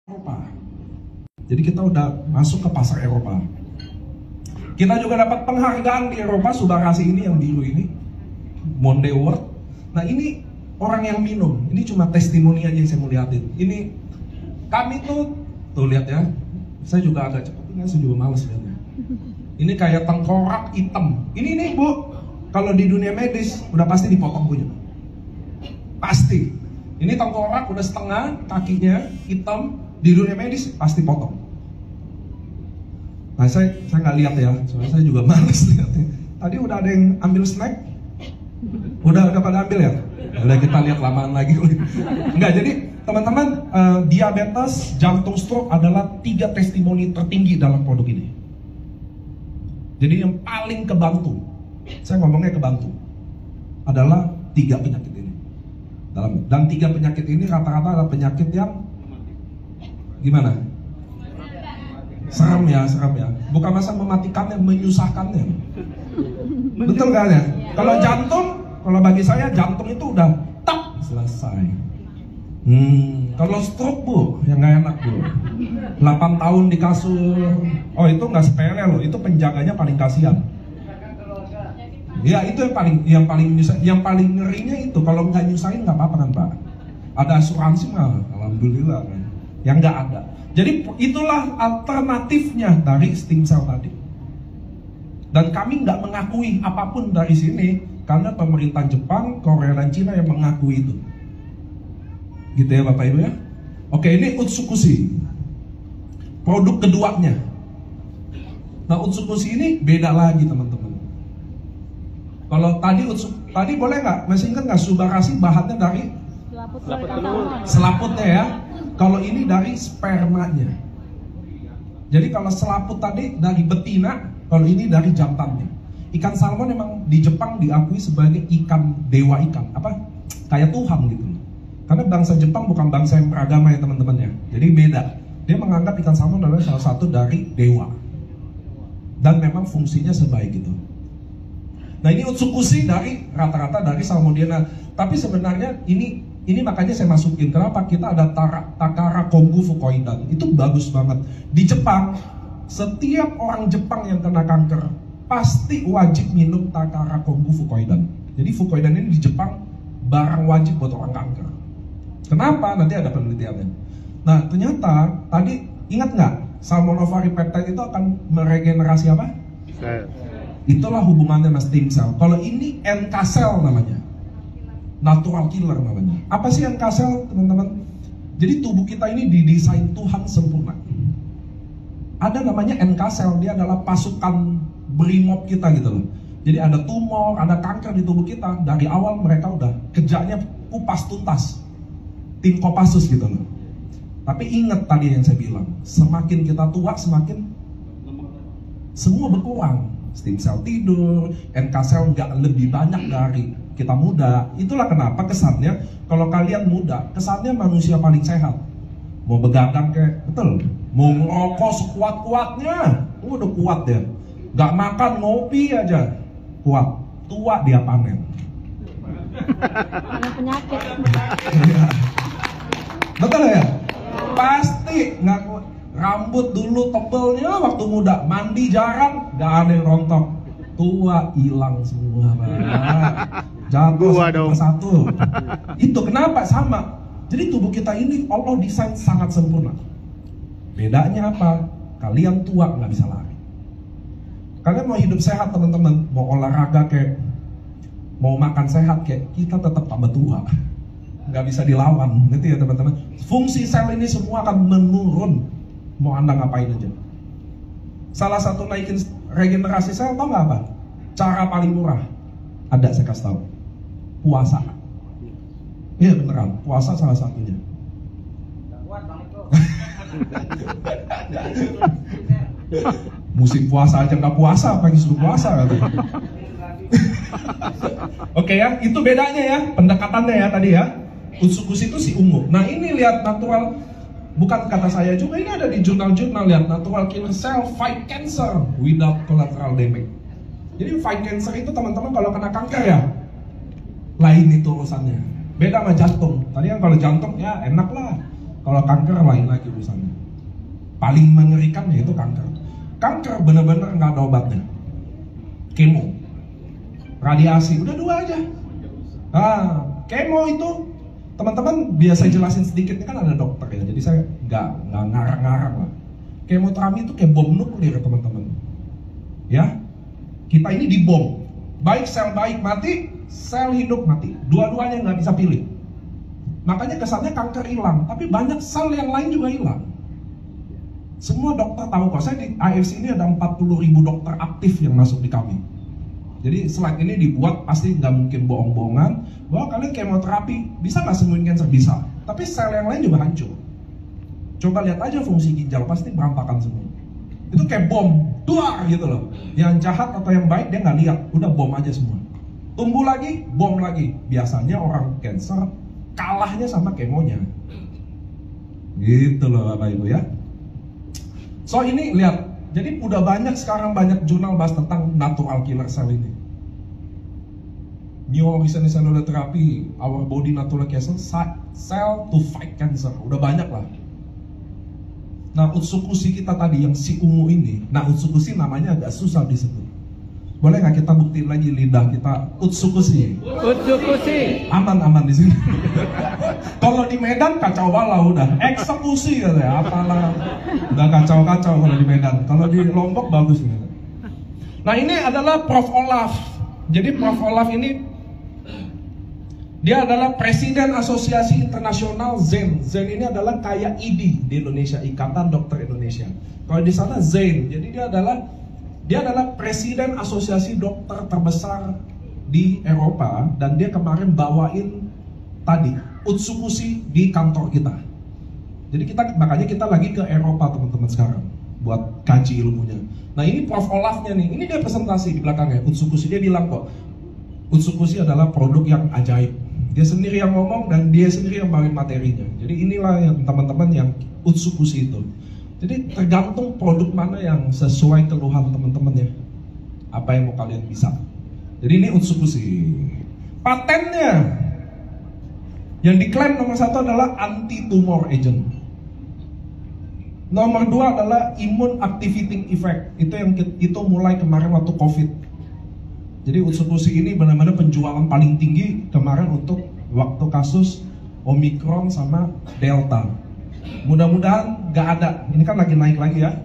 Eropa. Jadi kita udah masuk ke pasar Eropa. Kita juga dapat penghargaan di Eropa, Subarasi ini yang biru ini, Monde Award. Nah ini orang yang minum, ini cuma testimoni aja yang saya mau lihatin. Ini kami tuh lihat ya, saya juga agak cepat, saya juga males lihatnya. Ini kayak tengkorak hitam. Ini nih Bu, kalau di dunia medis udah pasti dipotong punya. Pasti. Ini tengkorak udah setengah, kakinya hitam, di dunia medis pasti potong. Nah saya nggak lihat ya, soalnya saya juga males lihatnya. Tadi udah ada yang ambil snack, udah pada ambil ya. Udah kita lihat lamaan lagi. Enggak, jadi teman-teman, diabetes, jantung, stroke adalah 3 testimoni tertinggi dalam produk ini. Jadi yang paling kebantu, saya ngomongnya kebantu, adalah 3 penyakit ini. Dan 3 penyakit ini rata-rata adalah penyakit yang gimana? Seram ya. Bukan masa mematikannya, menyusahkannya. Betul kan ya? Kalau jantung, kalau bagi saya jantung itu udah tak selesai. Kalau stroke Bu, yang nggak enak Bu. 8 tahun di kasur. Oh itu nggak sepele loh, itu penjaganya paling kasihan. Ya itu yang paling ngerinya itu. Kalau nggak nyusahin nggak apa-apa kan Pak. Ada asuransi mah, alhamdulillah kan. Yang nggak ada. Jadi itulah alternatifnya dari stem cell tadi. Dan kami nggak mengakui apapun dari sini karena pemerintah Jepang, Korea dan Cina yang mengakui itu. Gitu ya Bapak Ibu ya. Oke, ini Utsukushi. Produk keduanya. Nah Utsukushi ini beda lagi teman-teman. Kalau tadi boleh nggak? Masih ingat nggak Subarasi bahannya dari selaputnya ya? Kalau ini dari spermanya. Jadi kalau selaput tadi dari betina, kalau ini dari jantannya. Ikan salmon memang di Jepang diakui sebagai ikan dewa ikan, apa? Kayak Tuhan gitu. Karena bangsa Jepang bukan bangsa yang beragama ya teman-teman ya. Jadi beda. Dia menganggap ikan salmon adalah salah satu dari dewa. Dan memang fungsinya sebaik itu. Nah ini Utsukushi dari rata-rata dari Salmonella. Tapi sebenarnya ini makanya saya masukin. Kenapa? Kita ada Takara Kombu Fukoidan. Itu bagus banget. Di Jepang, setiap orang Jepang yang kena kanker pasti wajib minum Takara Kombu Fukoidan. Jadi Fukoidan ini di Jepang barang wajib buat orang kanker. Kenapa? Nanti ada penelitiannya. Nah ternyata tadi ingat nggak? Salmon ovary peptide itu akan meregenerasi apa? Itulah hubungannya sama stem cell. Kalau ini NK cell namanya, natural killer namanya. Apa sih NK cell teman-teman? Jadi tubuh kita ini didesain Tuhan sempurna. Ada namanya NK cell, dia adalah pasukan brimob kita gitu loh. Jadi ada tumor, ada kanker di tubuh kita. Dari awal mereka udah kerjanya kupas tuntas, tim Kopassus gitu loh. Tapi ingat tadi yang saya bilang, semakin kita tua semakin semua berkurang. Stem cell tidur, NK cell nggak lebih banyak dari kita muda. Itulah kenapa kesannya kalau kalian muda, kesannya manusia paling sehat. Mau begadang kayak, betul. Mau ngerokok sekuat-kuatnya, udah kuat ya. Nggak makan, ngopi aja, kuat. Tua dia panen. Ada penyakit. Betul ya? Pasti nggak kuat. Rambut dulu tebelnya waktu muda, mandi jarang, nggak ada yang rontok. Tua hilang semua Pak. Jatuh satu persatu. Itu kenapa sama. Jadi tubuh kita ini Allah desain sangat sempurna. Bedanya apa? Kalian tua nggak bisa lari. Kalian mau hidup sehat teman-teman, mau olahraga kayak, mau makan sehat kayak, kita tetap tambah tua. Nggak bisa dilawan, gitu ya teman-teman. Fungsi sel ini semua akan menurun. Mau Anda ngapain aja. Salah satu naikin regenerasi sel, tau nggak apa? Cara paling murah. Ada, saya kasih tahu. Puasa. Iya beneran, puasa salah satunya. Musim puasa aja nggak puasa, apalagi suruh puasa katanya. Oke ya, itu bedanya ya, pendekatannya ya tadi ya. Utsukushi itu si ungu. Nah ini lihat natural. Bukan kata saya juga, ini ada di jurnal-jurnal, lihat natural killer cell fight cancer without collateral damage. Jadi fight cancer itu teman-teman kalau kena kanker ya, lain itu urusannya. Beda sama jantung. Tadi kan kalau jantung ya enak lah. Kalau kanker lain lagi urusannya. Paling mengerikan yaitu kanker. Kanker benar-benar nggak ada obatnya. Kemo, radiasi, udah 2 aja. Kemo itu teman-teman biasa jelasin sedikit, kan ada dokter ya, jadi saya nggak ngarang-ngarang lah. Kemoterapi itu kayak bom nuklir teman-teman. Ya, kita ini dibom. Baik sel baik mati, sel hidup mati. Dua-duanya nggak bisa pilih. Makanya kesannya kanker hilang, tapi banyak sel yang lain juga hilang. Semua dokter tahu kok, saya di AFC ini ada 40.000 dokter aktif yang masuk di kami. Jadi slide ini dibuat pasti nggak mungkin bohong-bohongan bahwa kalian kemoterapi bisa nggak sembuhin cancer? Bisa, tapi sel yang lain juga hancur. Coba lihat aja fungsi ginjal, pasti berantakan semua. Itu kayak bom, duar gitu loh. Yang jahat atau yang baik dia nggak lihat, udah bom aja semua. Tumbuh lagi, bom lagi. Biasanya orang cancer kalahnya sama kemonya. Gitu loh Bapak Ibu ya. So ini lihat, jadi udah sekarang banyak jurnal bahas tentang natural killer cell ini. New Horizons Cellular Therapy, Our Body Natural Killer Cell to Fight Cancer. Udah banyak lah. Nah, utsukushi kita tadi yang si ungu ini, nah utsukushi namanya agak susah disebut. Boleh nggak kita buktiin lagi lidah kita utsukushi? Utsukushi. Aman di sini. Kalau di Medan kacau balau udah. Eksekusi katanya, apalah. Udah kacau-kacau kalau di Medan. Kalau di Lombok bagus gitu. Nah ini adalah Prof. Olaf. Jadi Prof. Olaf ini dia adalah Presiden Asosiasi Internasional ZEN. ZEN ini adalah kayak IDI di Indonesia, Ikatan Dokter Indonesia. Kalau di sana ZEN, jadi dia adalah Presiden Asosiasi Dokter terbesar di Eropa, dan dia kemarin bawain tadi utsukushi di kantor kita. Jadi makanya kita lagi ke Eropa teman-teman sekarang buat kaji ilmunya. Nah ini Prof. Olafnya nih, ini dia presentasi di belakangnya utsukushi. Dia bilang kok utsukushi adalah produk yang ajaib. Dia sendiri yang ngomong dan dia sendiri yang bawain materinya. Jadi inilah yang teman-teman yang utsukushi itu. Jadi tergantung produk mana yang sesuai keluhan teman-teman ya. Apa yang mau kalian bisa. Jadi ini utsukushi. Patennya yang diklaim nomor 1 adalah anti-tumor agent. Nomor 2 adalah immune activating effect. Itu mulai kemarin waktu COVID. Jadi utsukushi ini benar-benar penjualan paling tinggi kemarin untuk waktu kasus Omicron sama Delta. Mudah-mudahan nggak ada. Ini kan lagi naik lagi ya.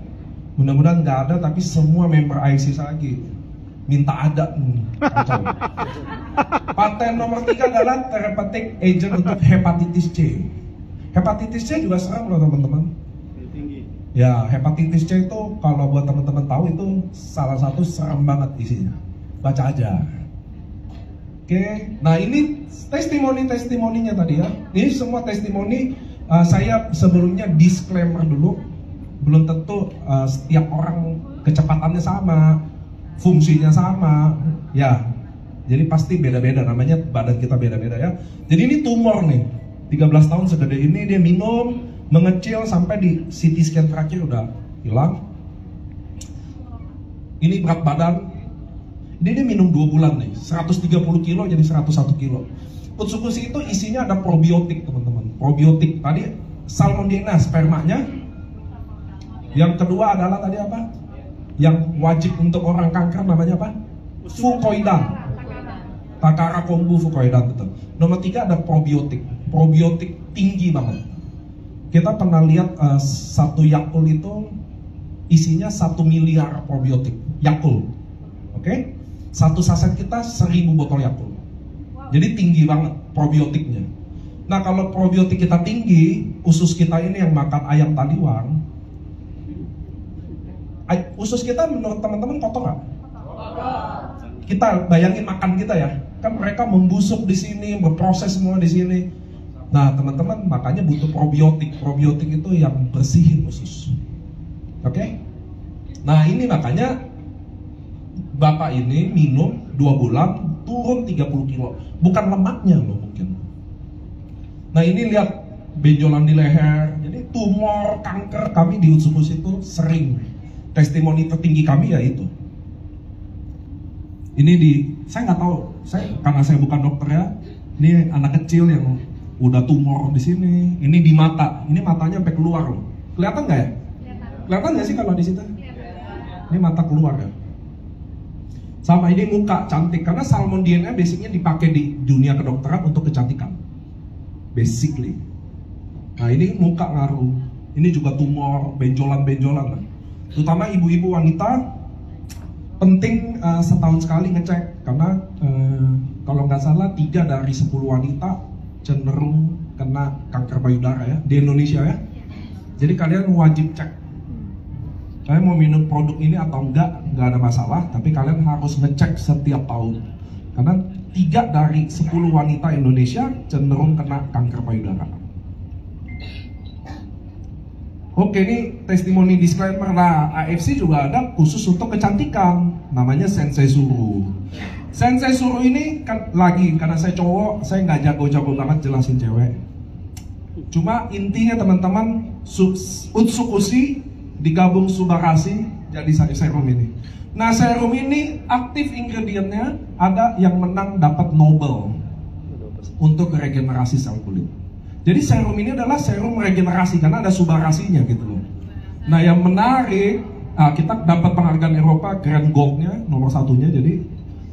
Mudah-mudahan nggak ada, tapi semua member ISIS lagi minta ada. Paten nomor 3 adalah therapeutic agent untuk hepatitis C. Hepatitis C juga serem loh teman-teman. Ya, hepatitis C itu kalau buat teman-teman tahu itu salah satu serem banget isinya. Baca aja. Oke, nah ini testimoni-testimoninya tadi ya. Ini semua testimoni. Saya sebelumnya disclaimer dulu, belum tentu setiap orang kecepatannya sama, fungsinya sama, ya. Jadi pasti beda-beda, namanya badan kita beda-beda ya. Jadi ini tumor nih, 13 tahun segede ini dia minum, mengecil sampai di CT scan terakhir udah hilang. Ini berat badan, ini dia minum 2 bulan nih, 130 kilo jadi 101 kilo. Utsukushi itu isinya ada probiotik teman-teman. Probiotik tadi Salmonella spermanya. Yang kedua adalah tadi apa? Yang wajib untuk orang kanker namanya apa? Fucoidan. Takara kombu fucoidan betul. Nomor 3 ada probiotik. Probiotik tinggi banget. Kita pernah lihat satu Yakult itu isinya 1 miliar probiotik. Yakult. Oke? Satu saset kita 1000 botol Yakult. Jadi tinggi banget probiotiknya. Nah kalau probiotik kita tinggi, usus kita ini yang makan ayam taliwang, usus kita menurut teman-teman kotor nggak? Kita bayangin makan kita ya, kan mereka membusuk di sini, berproses semua di sini. Nah teman-teman makanya butuh probiotik. Probiotik itu yang bersihin usus. Oke? Nah ini makanya Bapak ini minum 2 bulan turun 30 kilo. Bukan lemaknya loh mungkin. Nah ini lihat benjolan di leher. Jadi tumor, kanker kami di utsukushi itu sering. Testimoni tertinggi kami ya itu. Ini saya nggak tahu. Karena saya bukan dokter ya. Ini anak kecil yang udah tumor di sini, ini di mata, ini matanya sampai keluar loh. Kelihatan nggak ya? Kelihatan nggak sih kalau di situ? Ini mata keluar ya. Sama ini muka cantik, karena salmon DNA basicnya dipakai di dunia kedokteran untuk kecantikan, basically. Nah ini muka ngaruh, ini juga tumor, benjolan-benjolan. Terutama ibu-ibu wanita penting setahun sekali ngecek, karena kalau nggak salah 3 dari 10 wanita cenderung kena kanker payudara ya di Indonesia ya. Jadi kalian wajib cek. Kalian mau minum produk ini atau nggak ada masalah, tapi kalian harus ngecek setiap tahun. Karena 3 dari 10 wanita Indonesia cenderung kena kanker payudara. Oke, ini testimoni disclaimer. Nah, AFC juga ada khusus untuk kecantikan, namanya Sensei Suru. Sensei Suru ini kan lagi, karena saya cowok, saya nggak jago-jago banget jelasin cewek. Cuma intinya teman-teman, Utsukushi digabung Subarasi jadi serum ini. Nah, serum ini aktif ingredientnya ada yang menang dapat Nobel untuk regenerasi sel kulit. Jadi serum ini adalah serum regenerasi karena ada subarasinya gitu loh. Nah yang menarik, kita dapat penghargaan Eropa Grand Gold-nya, nomor 1-nya. Jadi,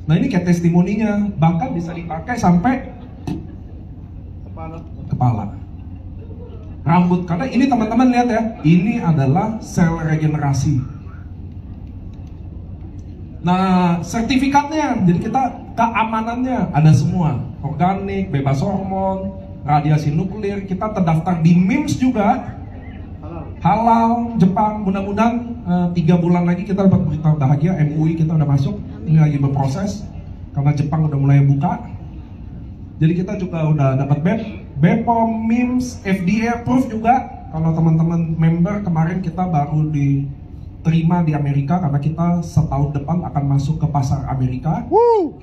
nah ini kayak testimoninya, bahkan bisa dipakai sampai kepala, rambut. Karena ini teman-teman lihat ya, ini adalah sel regenerasi. Nah sertifikatnya, jadi kita keamanannya ada semua, organik, bebas hormon, radiasi nuklir, kita terdaftar di MIMS juga, halal Jepang. Mudah-mudahan 3 bulan lagi kita dapat berita bahagia, MUI kita udah masuk, ini lagi berproses karena Jepang udah mulai buka. Jadi kita juga udah dapat BPOM, MIMS, FDA approve juga. Kalau teman-teman member, kemarin kita baru diterima di Amerika karena kita setahun depan akan masuk ke pasar Amerika.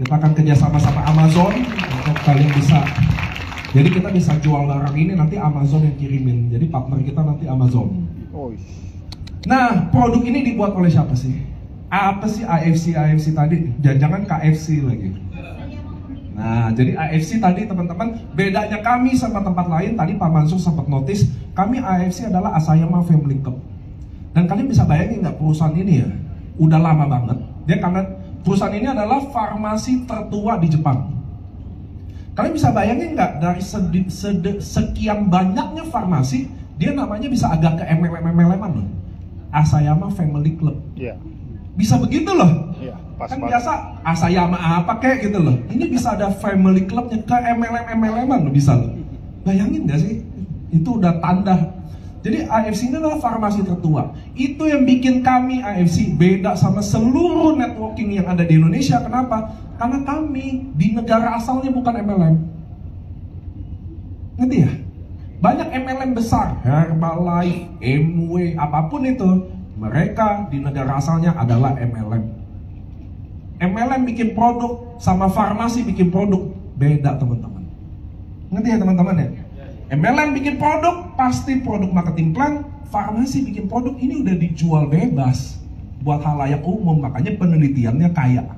Kita akan kerjasama sama Amazon untuk kalian bisa. Jadi kita bisa jual barang ini, nanti Amazon yang kirimin. Jadi partner kita nanti Amazon. Nah, produk ini dibuat oleh siapa sih? Apa sih AFC tadi? Jangan KFC lagi. Nah, jadi AFC tadi teman-teman, bedanya kami sama tempat lain, tadi Pak Mansur sempat notice, kami AFC adalah Asayama Family Cup. Dan kalian bisa bayangin nggak perusahaan ini ya? Udah lama banget. Dia karena perusahaan ini adalah farmasi tertua di Jepang. Kalian bisa bayangin nggak, dari sekian banyaknya farmasi, dia namanya bisa agak ke MLM-an loh. Asayama Family Club. Yeah. Bisa begitu loh. Yeah, kan biasa Asayama apa kayak gitu loh. Ini bisa ada Family Clubnya ke MLM-an loh, bisa loh. Bayangin nggak sih? Itu udah tanda. Jadi AFC ini adalah farmasi tertua. Itu yang bikin kami AFC beda sama seluruh networking yang ada di Indonesia. Kenapa? Karena kami di negara asalnya bukan MLM. Ngerti ya? Banyak MLM besar, Herbalife, MW, apapun itu, mereka di negara asalnya adalah MLM. MLM bikin produk sama farmasi bikin produk beda teman-teman. Ngerti ya teman-teman ya? MLM bikin produk pasti produk marketing plan, farmasi bikin produk ini udah dijual bebas buat halayak umum, makanya penelitiannya kaya.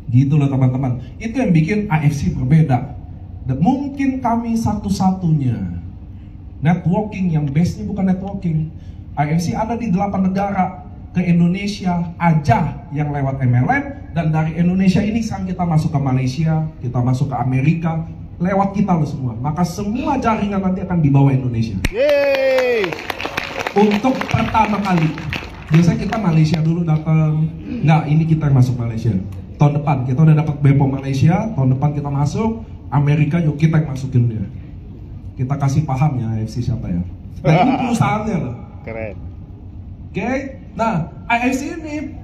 Gitu loh teman-teman. Itu yang bikin AFC berbeda. Dan mungkin kami satu-satunya networking yang base-nya bukan networking. AFC ada di 8 negara. Ke Indonesia aja yang lewat MLM. Dan dari Indonesia ini sekarang kita masuk ke Malaysia, kita masuk ke Amerika, lewat kita loh semua. Maka semua jaringan nanti akan dibawa Indonesia. Yeay. Untuk pertama kali. Biasanya kita Malaysia dulu datang. Nggak, ini kita yang masuk Malaysia. Tahun depan kita udah dapat BPOM Malaysia, tahun depan kita masuk Amerika, yuk kita yang masukin dia. Kita kasih paham ya AFC siapa ya. Dan ini perusahaannya loh. Keren. Oke, nah AFC ini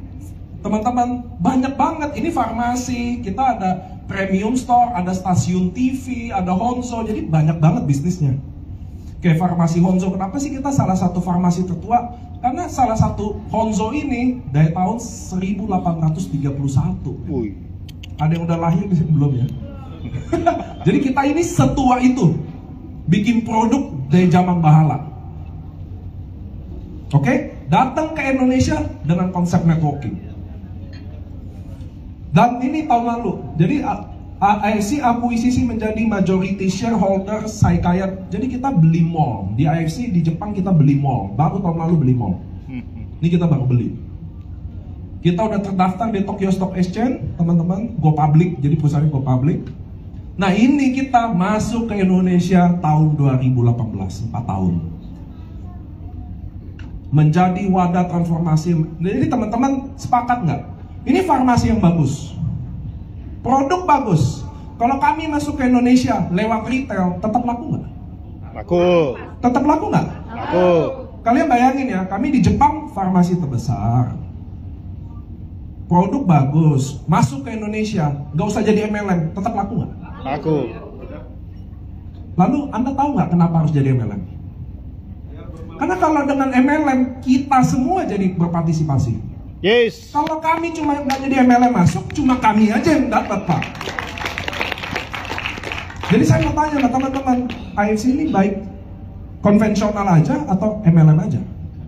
teman-teman banyak banget. Ini farmasi, kita ada premium store, ada stasiun TV, ada Honzo, jadi banyak banget bisnisnya. Kayak farmasi Honzo, kenapa sih kita salah satu farmasi tertua? Karena salah satu Honzo ini dari tahun 1831. Ada yang udah lahir belum ya? Jadi kita ini setua itu, bikin produk dari zaman Bahala. Oke, datang ke Indonesia dengan konsep networking. Dan ini tahun lalu, jadi AFC akuisisi menjadi majority shareholder Saikaya. Jadi kita beli mall. Di AFC di Jepang kita beli mall. Baru tahun lalu beli mall. Ini kita baru beli. Kita udah terdaftar di Tokyo Stock Exchange, teman-teman. Go public, jadi perusahaan go public. Nah ini kita masuk ke Indonesia tahun 2018, 4 tahun. Menjadi wadah transformasi. Jadi teman-teman sepakat nggak? Ini farmasi yang bagus. Produk bagus. Kalau kami masuk ke Indonesia lewat retail, tetap laku nggak? Laku. Tetap laku nggak? Laku. Kalian bayangin ya, kami di Jepang farmasi terbesar. Produk bagus, masuk ke Indonesia, nggak usah jadi MLM, tetap laku nggak? Laku. Lalu Anda tahu nggak kenapa harus jadi MLM? Karena kalau dengan MLM, kita semua jadi berpartisipasi. Yes. Kalau kami cuma nggak jadi MLM masuk, cuma kami aja yang dapat, Pak. Jadi saya mau tanya ke teman-teman, AFC ini baik konvensional aja atau MLM aja?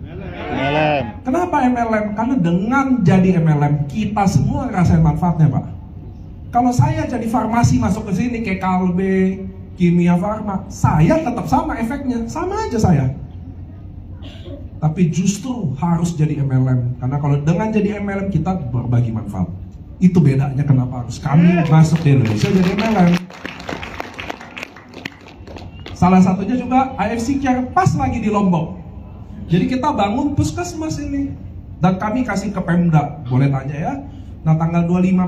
MLM. Kenapa MLM? Karena dengan jadi MLM, kita semua ngerasain manfaatnya, Pak. Kalau saya jadi farmasi masuk ke sini, kayak Kalbe, Kimia Farma, saya tetap sama efeknya, sama aja saya. Tapi justru harus jadi MLM, karena kalau dengan jadi MLM kita berbagi manfaat. Itu bedanya kenapa harus kami masuk di Indonesia jadi MLM. Salah satunya juga AFC Care pas lagi di Lombok. Jadi kita bangun puskesmas ini dan kami kasih ke Pemda, boleh tanya ya. Nah tanggal 25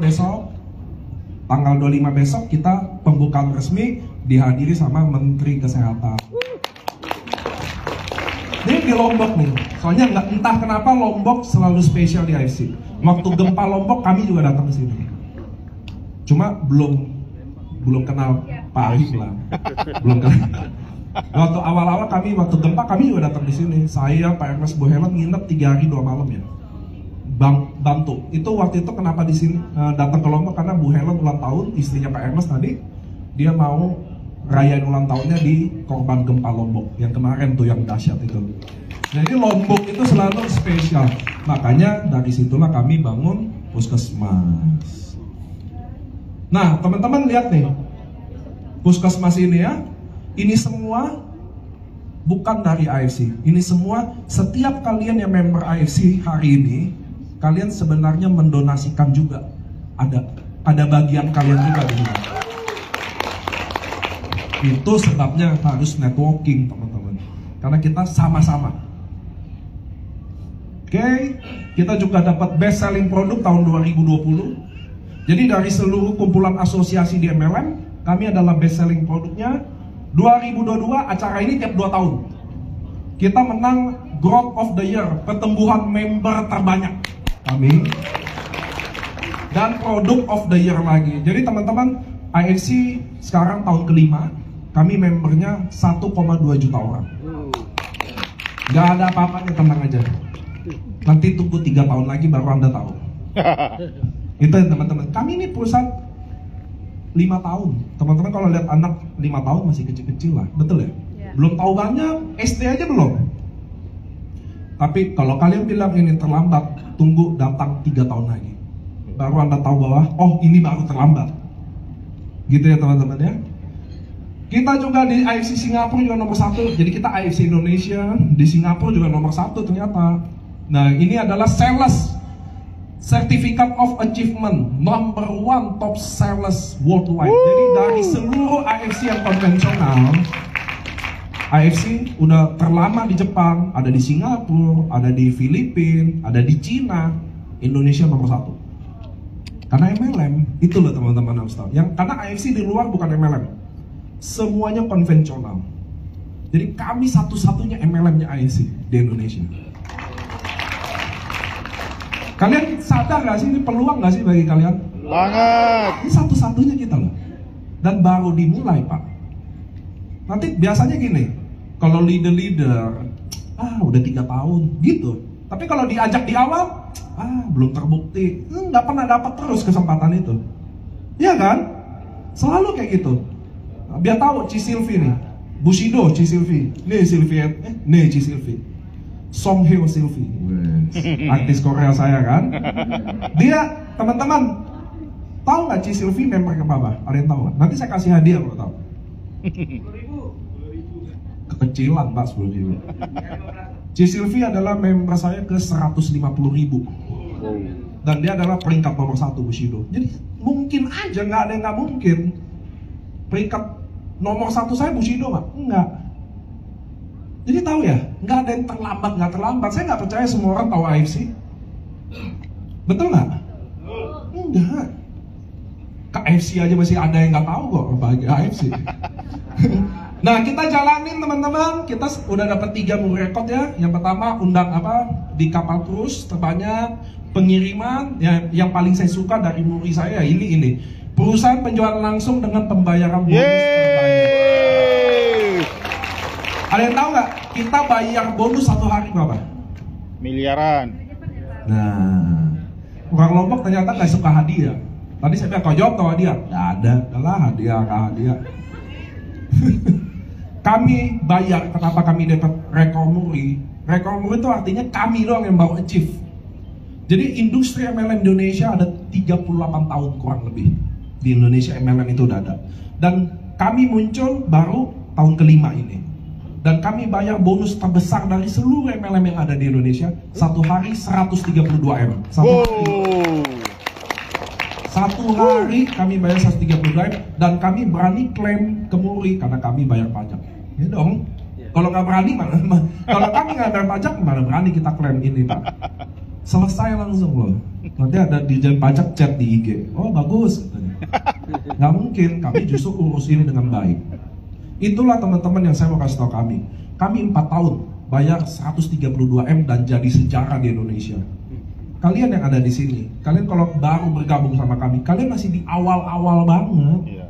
besok kita pembukaan resmi dihadiri sama Menteri Kesehatan. Ini di Lombok nih, soalnya nggak entah kenapa Lombok selalu spesial di AFC. Waktu gempa Lombok kami juga datang ke sini. Cuma belum kenal Pak Arif lah, belum kenal. Waktu awal-awal waktu gempa kami juga datang di sini. Saya, Pak Ernest, Bu Helen nginep 3 hari 2 malam ya. Bantu. Itu waktu itu kenapa di sini datang ke Lombok karena Bu Helen ulang tahun, istrinya Pak Ernest tadi, dia mau rayain ulang tahunnya di korban gempa Lombok yang kemarin tuh yang dahsyat itu. Jadi Lombok itu selalu spesial. Makanya dari situlah kami bangun puskesmas. Nah, teman-teman lihat nih. Puskesmas ini ya. Ini semua bukan dari AFC. Ini semua setiap kalian yang member AFC hari ini, kalian sebenarnya mendonasikan juga. Ada bagian kalian juga di sini. Itu sebabnya harus networking, teman-teman. Karena kita sama-sama. Oke, kita juga dapat best selling produk tahun 2020. Jadi dari seluruh kumpulan asosiasi di MLM, kami adalah best selling produknya. 2022 acara ini tiap 2 tahun. Kita menang Growth of the Year, pertumbuhan member terbanyak. Kami. Dan Product of the Year lagi. Jadi teman-teman, AFC sekarang tahun kelima. Kami membernya 1,2 juta orang. Gak ada apa-apanya, tenang aja. Nanti tunggu 3 tahun lagi baru Anda tahu. Itu ya teman-teman. Kami ini perusahaan 5 tahun. Teman-teman kalau lihat anak 5 tahun masih kecil-kecil lah. Betul ya? Belum tahu banyak, SD aja belum. Tapi kalau kalian bilang ini terlambat, tunggu datang 3 tahun lagi. Baru Anda tahu bahwa, oh ini baru terlambat. Gitu ya teman-teman ya. Kita juga di AFC Singapura juga nomor 1. Jadi kita AFC Indonesia, di Singapura juga nomor 1 ternyata. Nah ini adalah sales Certificate of Achievement number 1 top sales worldwide. Jadi dari seluruh AFC yang konvensional, AFC udah terlama di Jepang, ada di Singapura, ada di Filipina, ada di Cina, Indonesia nomor 1. Karena MLM, itu loh teman-teman harus tahu. Karena AFC di luar bukan MLM. Semuanya konvensional. Jadi kami satu-satunya MLM-nya AFC di Indonesia. Kalian sadar gak sih ini peluang gak sih bagi kalian? Banget. Ini satu-satunya kita loh. Dan baru dimulai Pak. Nanti biasanya gini, kalau leader-leader, udah 3 tahun gitu. Tapi kalau diajak di awal, belum terbukti, nggak pernah dapat terus kesempatan itu. Iya kan? Selalu kayak gitu. Biar tahu Ci Silvi nih, Bushido Ci Silvi, nih Silvi, nih Ci Silvi, Song Hyo Silvi, artis Korea saya kan. Dia teman-teman Tahu nggak Ci Silvi member ke Baba? Ada yang tahu nggak? Nanti saya kasih hadiah kalau tahu. 10.000. Kekecilan Pak 10.000. Ci Silvi adalah member saya ke 150.000. Dan dia adalah peringkat nomor 1 Bushido. Jadi mungkin aja, nggak ada yang nggak mungkin. Peringkat nomor 1 saya Bushido nggak? Enggak. Jadi tahu ya, nggak ada yang nggak terlambat. Saya nggak percaya semua orang tahu AFC. Betul nggak? Enggak. KFC aja masih ada yang nggak tahu kok bagi AFC. Nah, kita jalanin teman-teman. Kita udah dapat 3 muri rekod ya. Yang pertama undang di kapal cruise terbanyak, pengiriman yang paling saya suka dari muri saya ini. Perusahaan penjualan langsung dengan pembayaran bonus terbanyak. Ada yang tahu nggak? Kita bayar bonus 1 hari berapa? Miliaran. Nah, orang Lombok ternyata nggak suka hadiah. Tadi saya bilang, kau jawab tahu hadiah? Nggak ada, adalah hadiah. Kami bayar, kenapa kami dapat rekor muri? Rekor muri itu artinya kami doang yang baru achieve. Jadi industri MLM Indonesia ada 38 tahun kurang lebih. Di Indonesia MLM itu udah ada. Dan kami muncul baru tahun kelima ini. Dan kami bayar bonus terbesar dari seluruh MLM yang ada di Indonesia. 1 hari 132M. Satu hari kami bayar 132M. Dan kami berani klaim ke muri karena kami bayar pajak. Ya dong. Kalau nggak berani mana? Kalau kami nggak bayar pajak, mana berani kita klaim ini Pak? Selesai langsung loh. Nanti ada dirjen pajak chat di IG. Oh bagus. Nggak mungkin. Kami justru urus ini dengan baik. Itulah teman-teman yang saya mau kasih tahu kami. Kami 4 tahun bayar 132M dan jadi sejarah di Indonesia. Kalian yang ada di sini, kalian kalau baru bergabung sama kami, kalian masih di awal-awal banget.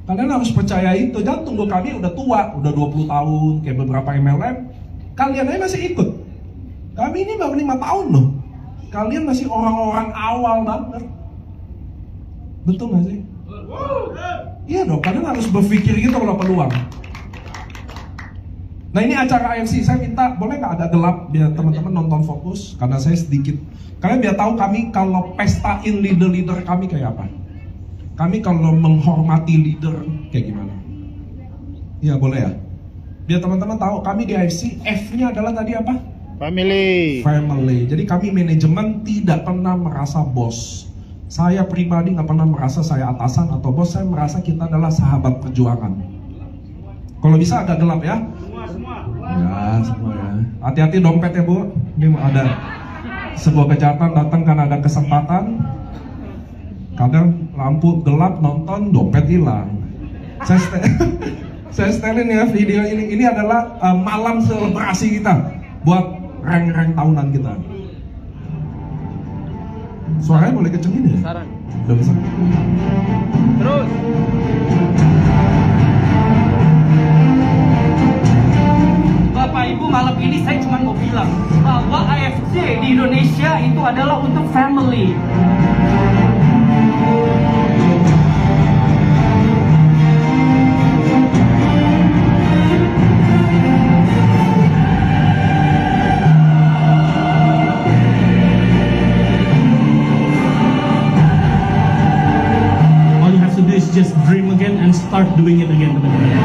Kalian harus percaya itu. Jangan tunggu kami udah tua, udah 20 tahun kayak beberapa MLM. Kalian aja masih ikut. Kami ini baru 5 tahun loh. Kalian masih orang-orang awal banget. Betul gak sih? Iya dong, kalian harus berpikir gitu kalau peluang. Nah ini acara AFC, saya minta boleh nggak agak gelap biar teman-teman nonton fokus. Karena saya sedikit, kalian biar tahu kami kalau pestain leader-leader kami kayak apa. Kami kalau menghormati leader kayak gimana. Iya boleh ya. Biar teman-teman tahu kami di AFC, F-nya adalah tadi apa? Family. Jadi kami manajemen tidak pernah merasa bos. Saya pribadi nggak pernah merasa saya atasan atau bos. Saya merasa kita adalah sahabat perjuangan. Kalau bisa agak gelap ya. Ya semua ya. Hati-hati dompet ya Bu. Ini ada sebuah kejahatan datang karena ada kesempatan. Kadang lampu gelap nonton dompet hilang. Saya setelin ya video ini. Ini adalah malam selebrasi kita buat rank-rank tahunan kita. Suaranya boleh kencengin ya? Besaran. Udah besar. Terus. Bapak Ibu, malam ini saya cuma mau bilang bahwa AFC di Indonesia itu adalah untuk family. Just dream again and start doing it again, teman-teman.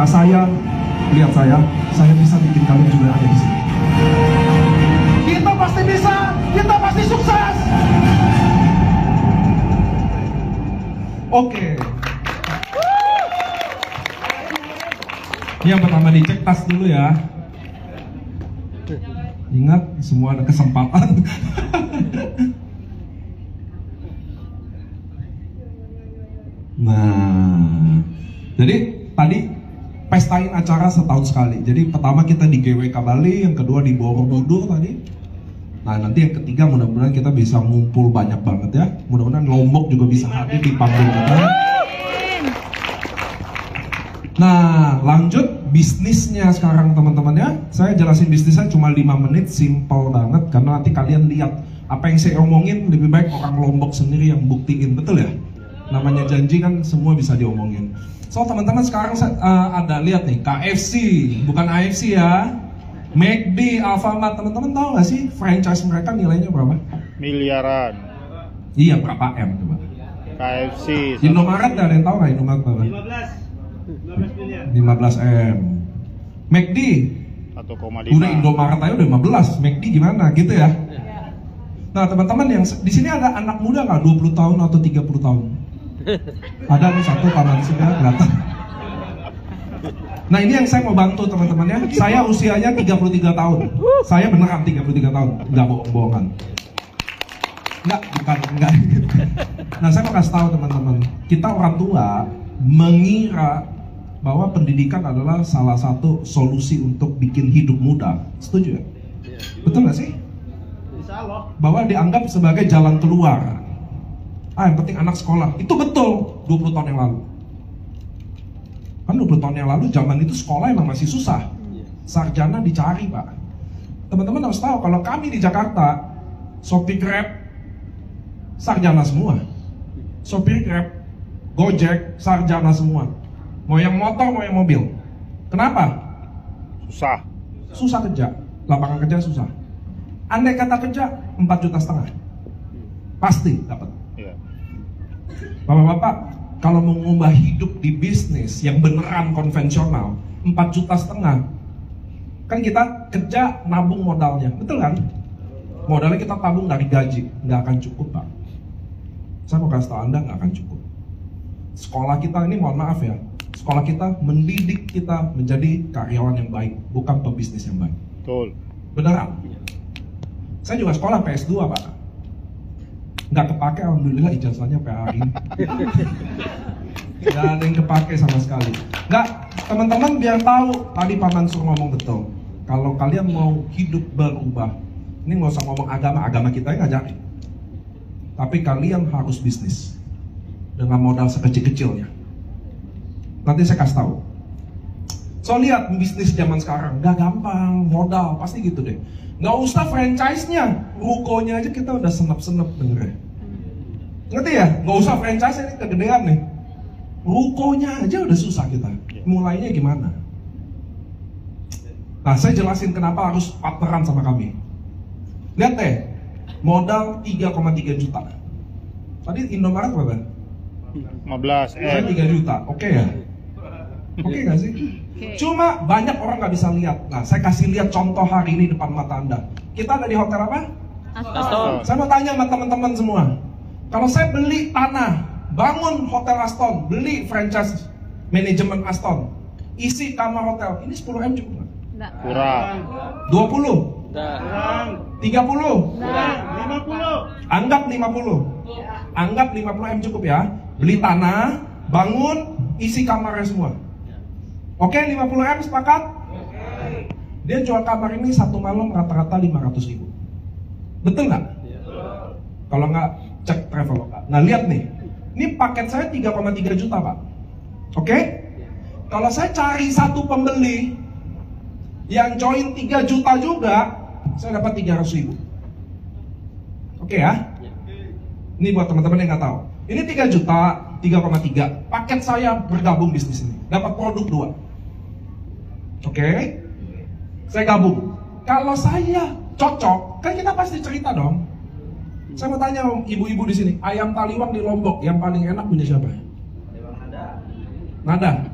maka lihat saya bisa bikin kalian juga ada di sini. Kita pasti bisa, kita pasti sukses. Oke. Ini yang pertama dicek tas dulu ya. Ingat, semua ada kesempatan. Nah, jadi tadi pestain acara setahun sekali. Jadi pertama kita di GWK Bali, yang kedua di Borobudur tadi. Nah, nanti yang ketiga mudah-mudahan kita bisa ngumpul banyak banget ya. Mudah-mudahan Lombok juga bisa hadir di panggung kita. Nah, lanjut bisnisnya sekarang teman-teman ya. Saya jelasin bisnisnya cuma 5 menit, simple banget. Karena nanti kalian lihat apa yang saya omongin, lebih baik orang Lombok sendiri yang buktiin, betul ya? Namanya janji kan semua bisa diomongin. So teman-teman sekarang ada lihat nih, KFC, bukan AFC ya. McD, Alfamart, teman-teman tahu nggak sih franchise mereka nilainya berapa? Miliaran. Iya, berapa M coba? KFC. Indomaret ada yang tahu nggak Indomaret berapa? 15 miliar. 15 M. McD 1,5. udah Indomaret aja udah 15, McD gimana gitu ya? Nah teman-teman yang di sini ada anak muda nggak 20 tahun atau 30 tahun? Ada nih satu taman sudah kelihatan. Nah ini yang saya mau bantu teman-teman ya. Saya usianya 33 tahun. Saya beneran 33 tahun, nggak bohong-bohongan. Enggak. Nah saya mau kasih tahu teman-teman, kita orang tua mengira bahwa pendidikan adalah salah satu solusi untuk bikin hidup mudah. Setuju ya? Betul nggak sih? Bahwa dianggap sebagai jalan keluar. Yang penting anak sekolah. Itu betul 20 tahun yang lalu. Kan 20 tahun yang lalu zaman itu sekolah emang masih susah. Sarjana dicari Pak. Teman-teman harus tahu kalau kami di Jakarta, sopir Grab sarjana semua. Sopir Grab, Gojek sarjana semua. Mau yang motor, mau yang mobil. Kenapa? Susah. Susah kerja, lapangan kerja susah. Andai kata kerja 4,5 juta, pasti dapat. Iya. Bapak-bapak, kalau mau mengubah hidup di bisnis yang beneran konvensional, 4,5 juta, kan kita kerja nabung modalnya, betul kan? Modalnya kita tabung dari gaji, nggak akan cukup Pak. Saya mau kasih tahu Anda nggak akan cukup. Sekolah kita ini, mohon maaf ya, sekolah kita mendidik kita menjadi karyawan yang baik, bukan pebisnis yang baik. Betul. Beneran. Saya juga sekolah PS2 Pak. Nggak kepake, alhamdulillah ijazahnya sampai hari ini. Nggak ada yang kepake sama sekali. Nggak, teman-teman biar tahu, tadi Pak Mansur ngomong betul. Kalau kalian mau hidup berubah, ini nggak usah ngomong agama kita yang ngajarin. Tapi kalian harus bisnis dengan modal sekecil-kecilnya. Nanti saya kasih tahu. So lihat bisnis zaman sekarang, nggak gampang, modal pasti gitu deh. Nggak usah franchise-nya, rukonya aja kita udah senep-senep dengernya. Ngerti ya? Nggak usah franchise ini kegedean nih. Rukonya aja udah susah kita. Mulainya gimana? Nah, saya jelasin kenapa harus partneran sama kami. Lihat deh, modal 3,3 juta. Tadi Indomaret berapa? 15 Saya 3 juta, oke ya? Oke nggak sih? Cuma banyak orang nggak bisa lihat. Nah, saya kasih lihat contoh hari ini depan mata Anda. Kita ada di hotel apa? Aston. Saya mau tanya sama teman-teman semua. Kalau saya beli tanah, bangun hotel Aston, beli franchise manajemen Aston, isi kamar hotel, ini 10M cukup nggak? kurang. 20? Kurang. 30? Kurang. 50. Anggap 50. Anggap 50M cukup ya. Beli tanah, bangun, isi kamarnya semua. Oke, 50M sepakat? Dia jual kamar ini satu malam rata-rata 500.000. Betul nggak? Kalau nggak, cek Traveloka. Nah lihat nih, ini paket saya 3,3 juta Pak. Oke? Kalau saya cari satu pembeli yang join 3 juta juga, saya dapat 300.000. Oke ya? Ini buat teman-teman yang nggak tahu. Ini 3 juta, 3,3. Paket saya bergabung bisnis ini, dapat produk 2. Oke? Saya gabung. Kalau saya cocok, kan kita pasti cerita dong. Saya mau tanya ibu-ibu di sini, ayam taliwang di Lombok yang paling enak punya siapa? Nada.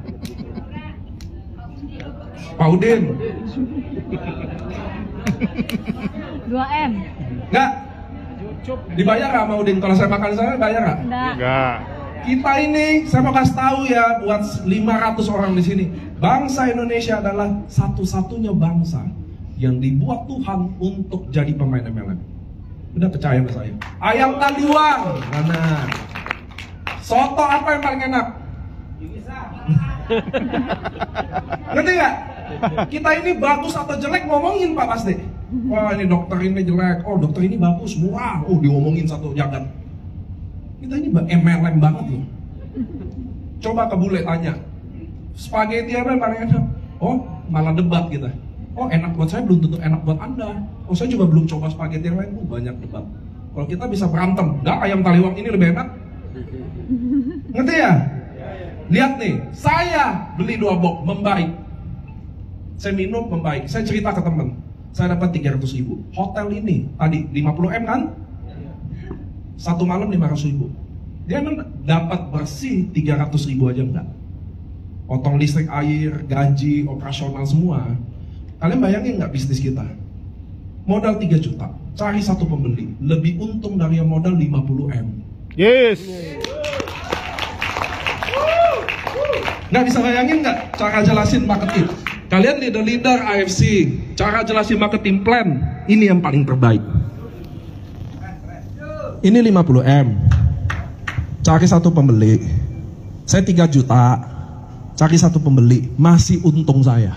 Pak Udin. 2M. Enggak? Dibayar nggak sama Udin? Kalau saya makan saya bayar nggak? Enggak. Enggak. Kita ini, saya mau kasih tahu ya buat 500 orang di sini. Bangsa Indonesia adalah satu-satunya bangsa yang dibuat Tuhan untuk jadi pemain MLM. Udah percaya sama saya? Ayam taliwang, mana? Soto apa yang paling enak? Ngerti nggak? Kita ini bagus atau jelek ngomongin Pak pasti. Wah ini dokter ini jelek, oh dokter ini bagus, murah, oh diomongin satu jagat. Kita ini MLM banget loh. Coba ke bule tanya, spaghetti apa yang paling enak? Oh malah debat kita. Oh enak buat saya belum tentu enak buat Anda. Oh saya juga belum coba spaghetti yang lain, banyak debat. Kalau kita bisa berantem, enggak ayam taliwang ini lebih enak. Ngerti ya? Lihat nih, saya beli 2 box membaik. Saya minum membaik. Saya cerita ke teman, saya dapat 300.000. Hotel ini tadi 50M kan? Satu malam 500.000. Dia dapat bersih 300.000 aja enggak. Potong listrik, air, gaji, operasional semua. Kalian bayangin nggak bisnis kita? Modal 3 juta, cari satu pembeli, lebih untung dari yang modal 50M. Yes. Nggak bisa bayangin nggak cara jelasin marketing? Kalian leader-leader AFC, cara jelasin marketing plan, ini yang paling terbaik. Ini 50M, cari satu pembeli. Saya 3 juta, cari satu pembeli, masih untung saya.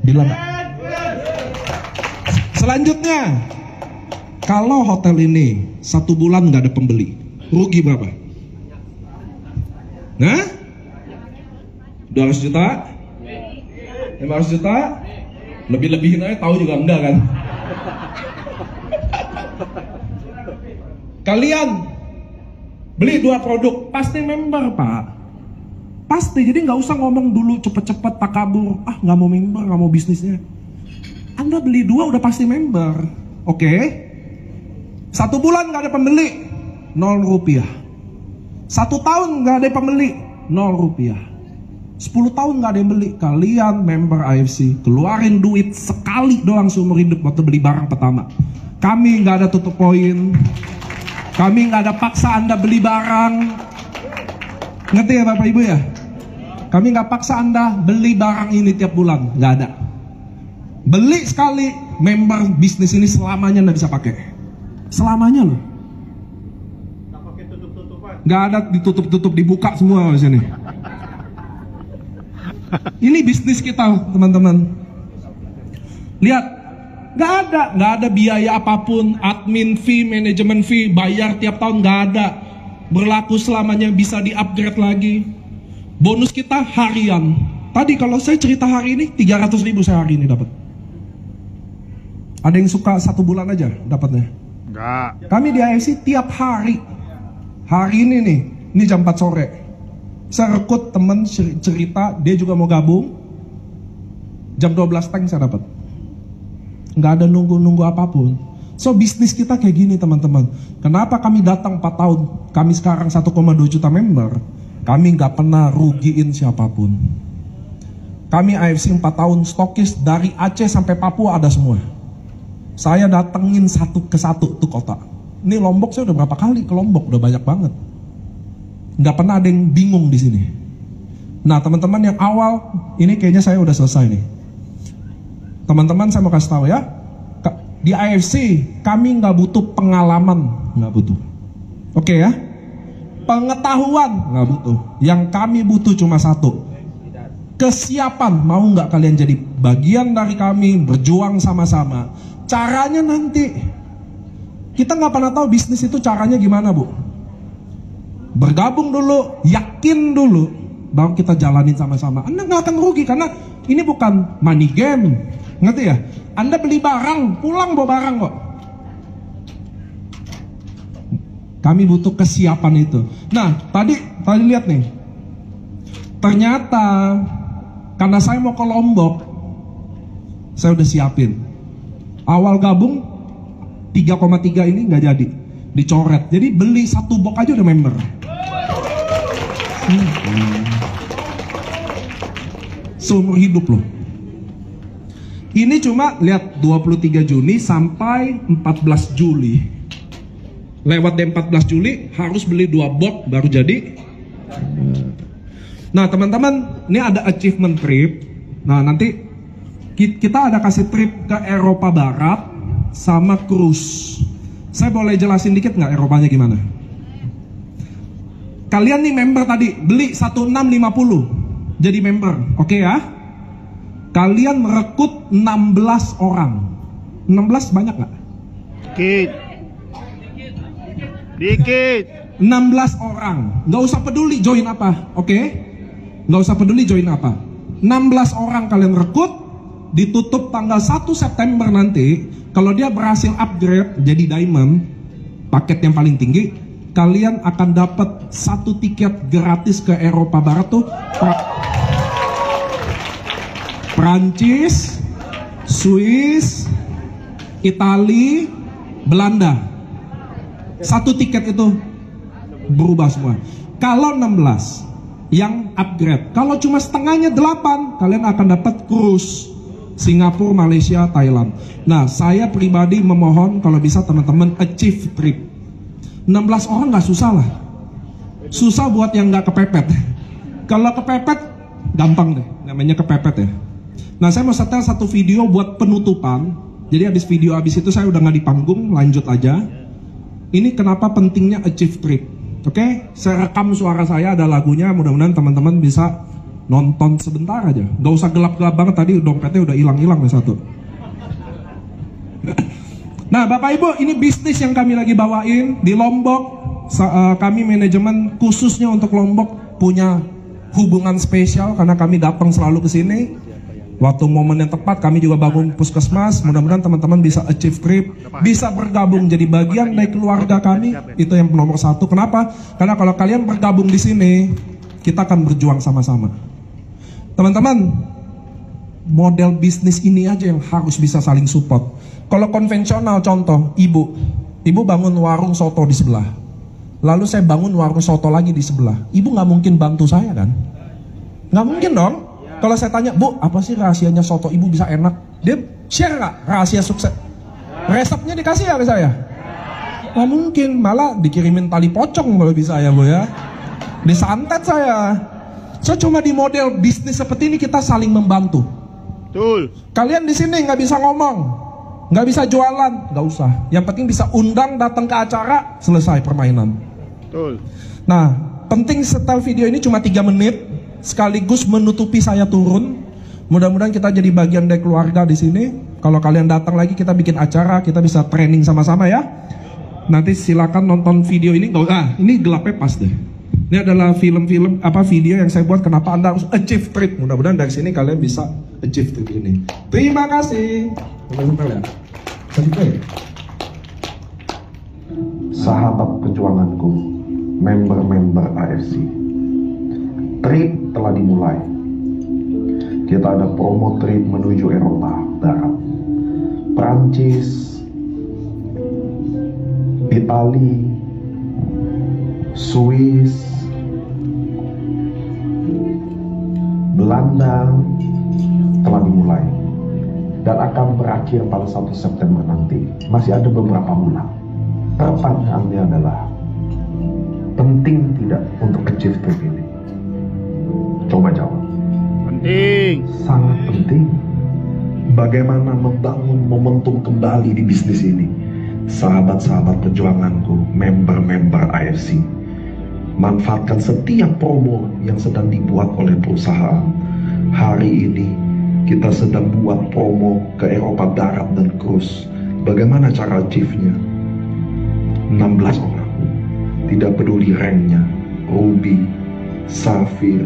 Bilang nggak? Selanjutnya, kalau hotel ini 1 bulan nggak ada pembeli, rugi berapa? Nah? 200 juta? 500 juta? Lebih-lebihin aja, tahu juga enggak kan? Kalian beli 2 produk, pasti member Pak. Pasti, jadi nggak usah ngomong dulu cepet-cepet takabur. Ah nggak mau member, nggak mau bisnisnya. Anda beli 2 udah pasti member. Oke? 1 bulan nggak ada pembeli, 0 rupiah. 1 tahun nggak ada pembeli, 0 rupiah. 10 tahun nggak ada yang beli, kalian member AFC keluarin duit sekali doang seumur hidup waktu beli barang pertama. Kami nggak ada tutup poin, kami nggak ada paksa Anda beli barang. Ngerti ya Bapak Ibu ya? Kami nggak paksa Anda beli barang ini tiap bulan, nggak ada. Beli sekali, member bisnis ini selamanya Anda bisa pakai. Selamanya loh. Nggak ada ditutup-tutup, dibuka semua di sini. Ini bisnis kita teman-teman. Lihat, nggak ada biaya apapun, admin fee, manajemen fee, bayar tiap tahun nggak ada. Berlaku selamanya, bisa di-upgrade lagi. Bonus kita harian. Tadi kalau saya cerita hari ini 300.000 saya hari ini dapat. Ada yang suka 1 bulan aja dapatnya? Enggak. Kami di AFC tiap hari. Hari ini nih, ini jam 4 sore. Saya rekrut temen cerita, dia juga mau gabung. Jam 12 tank saya dapat. Nggak ada nunggu-nunggu apapun. So bisnis kita kayak gini teman-teman. Kenapa kami datang 4 tahun? Kami sekarang 1,2 juta member. Kami nggak pernah rugiin siapapun. Kami AFC 4 tahun stokis dari Aceh sampai Papua ada semua. Saya datengin satu ke satu tuh kota. Ini Lombok saya udah berapa kali ke Lombok, udah banyak banget. Nggak pernah ada yang bingung di sini. Nah teman-teman yang awal, ini kayaknya saya udah selesai nih. Teman-teman saya mau kasih tahu ya, di AFC kami nggak butuh pengalaman, nggak butuh. Oke ya, pengetahuan nggak butuh. Yang kami butuh cuma satu, kesiapan. Mau nggak kalian jadi bagian dari kami, berjuang sama-sama. Caranya nanti, kita nggak pernah tahu bisnis itu caranya gimana Bu. Bergabung dulu, yakin dulu, baru kita jalanin sama-sama. Anda nggak akan rugi karena ini bukan money game, ngerti ya? Anda beli barang, pulang bawa barang kok. Kami butuh kesiapan itu. Nah, tadi lihat nih. Ternyata karena saya mau ke Lombok, saya udah siapin. Awal gabung 3,3 ini nggak jadi, dicoret. Jadi beli 1 box aja udah member. Seumur hidup loh. Ini cuma lihat 23 Juni sampai 14 Juli. Lewat deh 14 Juli harus beli 2 box baru jadi. Nah teman-teman, ini ada achievement trip. Nah nanti kita ada kasih trip ke Eropa Barat sama cruise. Saya boleh jelasin dikit nggak Eropanya gimana? Kalian nih member tadi beli 1650 jadi member, oke ya? Kalian merekrut 16 orang. 16 banyak nggak? Dikit. 16 orang. Nggak usah peduli join apa, oke? Nggak usah peduli join apa. 16 orang kalian rekrut, ditutup tanggal 1 September nanti. Kalau dia berhasil upgrade jadi diamond, paket yang paling tinggi, kalian akan dapat 1 tiket gratis ke Eropa Barat tuh. Prancis, Swiss, Itali, Belanda. 1 tiket itu berubah semua. Kalau 16 yang upgrade, kalau cuma setengahnya 8, kalian akan dapat cruise Singapura, Malaysia, Thailand. Nah, saya pribadi memohon kalau bisa teman-teman achieve trip. 16 orang nggak susah lah. Susah buat yang nggak kepepet. Kalau kepepet, gampang deh. Namanya kepepet ya. Nah, saya mau setel 1 video buat penutupan. Jadi habis itu saya udah nggak di panggung, lanjut aja. Ini kenapa pentingnya achieve trip. Oke, saya rekam suara saya, ada lagunya. Mudah-mudahan teman-teman bisa nonton sebentar aja. Gak usah gelap-gelap banget, tadi dompetnya udah hilang-hilang nih 1. Nah Bapak Ibu, ini bisnis yang kami lagi bawain di Lombok. Kami manajemen khususnya untuk Lombok punya hubungan spesial karena kami datang selalu ke sini. Waktu momen yang tepat kami juga bangun puskesmas. Mudah-mudahan teman-teman bisa achieve trip, bisa bergabung jadi bagian dari keluarga kami. Itu yang nomor 1. Kenapa? Karena kalau kalian bergabung di sini, kita akan berjuang sama-sama. Teman-teman, model bisnis ini aja yang harus bisa saling support. Kalau konvensional, contoh, ibu bangun warung soto di sebelah, lalu saya bangun warung soto lagi di sebelah. Ibu nggak mungkin bantu saya kan? Nggak mungkin dong. Kalau saya tanya, Bu, apa sih rahasianya soto ibu bisa enak? Dia share nggak rahasia sukses? Resepnya dikasih ya ke saya? Nggak mungkin, malah dikirimin tali pocong kalau bisa ya Bu ya. Disantet saya. So cuma di model bisnis seperti ini kita saling membantu. Betul. Kalian di sini nggak bisa ngomong, nggak bisa jualan, nggak usah. Yang penting bisa undang datang ke acara, selesai permainan. Betul. Nah, penting setel video ini cuma 3 menit, sekaligus menutupi saya turun. Mudah-mudahan kita jadi bagian dari keluarga di sini. Kalau kalian datang lagi, kita bikin acara, kita bisa training sama-sama ya. Nanti silakan nonton video ini. Ini gelapnya pas deh. Ini adalah video yang saya buat kenapa Anda harus achieve trip. Mudah-mudahan dari sini kalian bisa achieve trip ini. Terima kasih. Sahabat perjuanganku, member-member AFC, trip telah dimulai. Kita ada promo trip menuju Eropa Barat, Prancis, Itali, Swiss, Belanda telah dimulai dan akan berakhir pada 1 September nanti. Masih ada beberapa bulan. Pertanyaannya adalah, penting tidak untuk achieve trip ini? Coba jawab. Penting. Sangat penting. Bagaimana membangun momentum kembali di bisnis ini? Sahabat-sahabat perjuanganku, member-member AFC, manfaatkan setiap promo yang sedang dibuat oleh perusahaan. Hari ini kita sedang buat promo ke Eropa Barat dan cruise. Bagaimana cara achieve-nya? 16 orang. Tidak peduli ranknya, ruby, safir,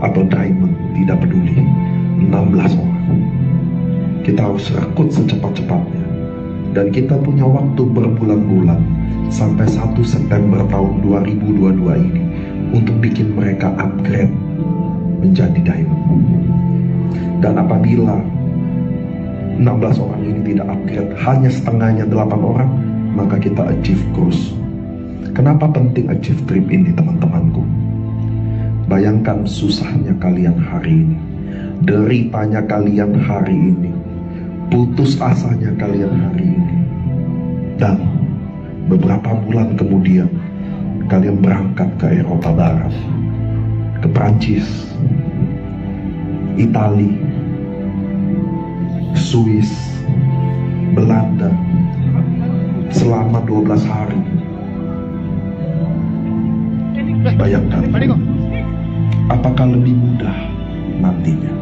atau diamond, tidak peduli. 16 orang. Kita harus rekrut secepat-cepatnya. Dan kita punya waktu berbulan-bulan sampai 1 September tahun 2022 ini untuk bikin mereka upgrade menjadi diamond. Dan apabila 16 orang ini tidak upgrade, hanya setengahnya 8 orang, maka kita achieve cruise. Kenapa penting achieve trip ini, teman-temanku? Bayangkan susahnya kalian hari ini, deritanya kalian hari ini, putus asanya kalian hari ini. Dan beberapa bulan kemudian kalian berangkat ke Eropa Barat, ke Prancis, Itali, Swiss, Belanda selama 12 hari. Bayangkan, apakah lebih mudah nantinya?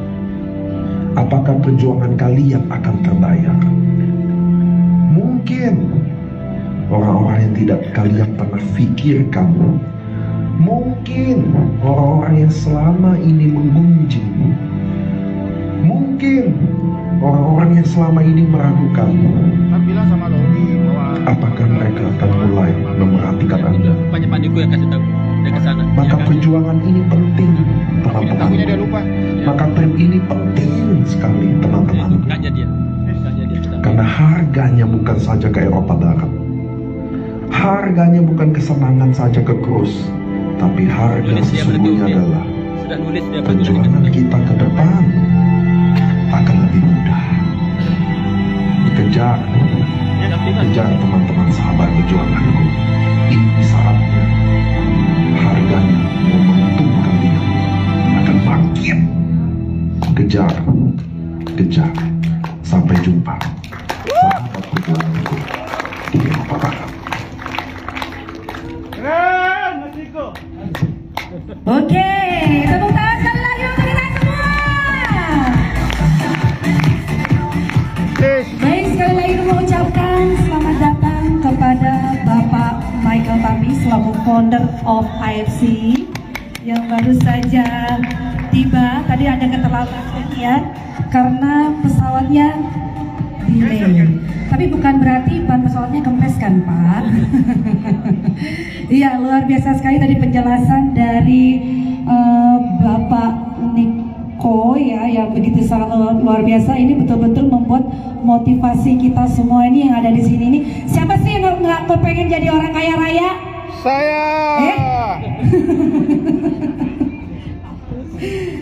Apakah perjuangan kalian akan terbayar? Mungkin orang-orang yang tidak kalian pernah pikirkan, mungkin orang-orang yang selama ini menggunjing, mungkin orang-orang yang selama ini meragukan, apakah mereka akan mulai memerhatikan Anda? Banyak pandiku yang kasih tahu dia ke sana. Maka perjuangan ini penting, teman-teman. Maka tren ini penting sekali, teman-teman. Makanya dia. Karena harganya bukan saja ke Eropa Barat, harganya bukan kesenangan saja ke cruise, tapi harga sesungguhnya adalah perjuangan kita ke depan akan lebih mudah. Kejar teman-teman sahabat perjuanganku. Ini saatnya, harganya momentum kalian akan bangkit. Kejar. Sampai jumpa, sahabat perjuanganku di Eropa Barat. Oke, tepuk tangan sekali lagi untuk kita semua. Baik, sekali lagi mengucapkan selamat datang kepada Bapak Michael Tami selaku founder of IFC yang baru saja tiba. Tadi ada keterlambatan ya, karena pesawatnya delay. Tapi bukan berarti ban pesawatnya kempes kan Pak? Iya, luar biasa sekali tadi penjelasan dari Bapak Niko ya, yang begitu sangat luar biasa. Ini betul-betul membuat motivasi kita semua ini yang ada di sini ini. Siapa sih yang nggak kepengen jadi orang kaya raya? Saya.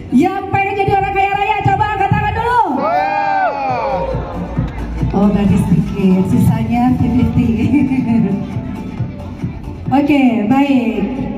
Yang pengen jadi orang kaya raya, coba angkat tangan dulu. Oh, gadis sedikit, sisanya 50-50. Oke, baik.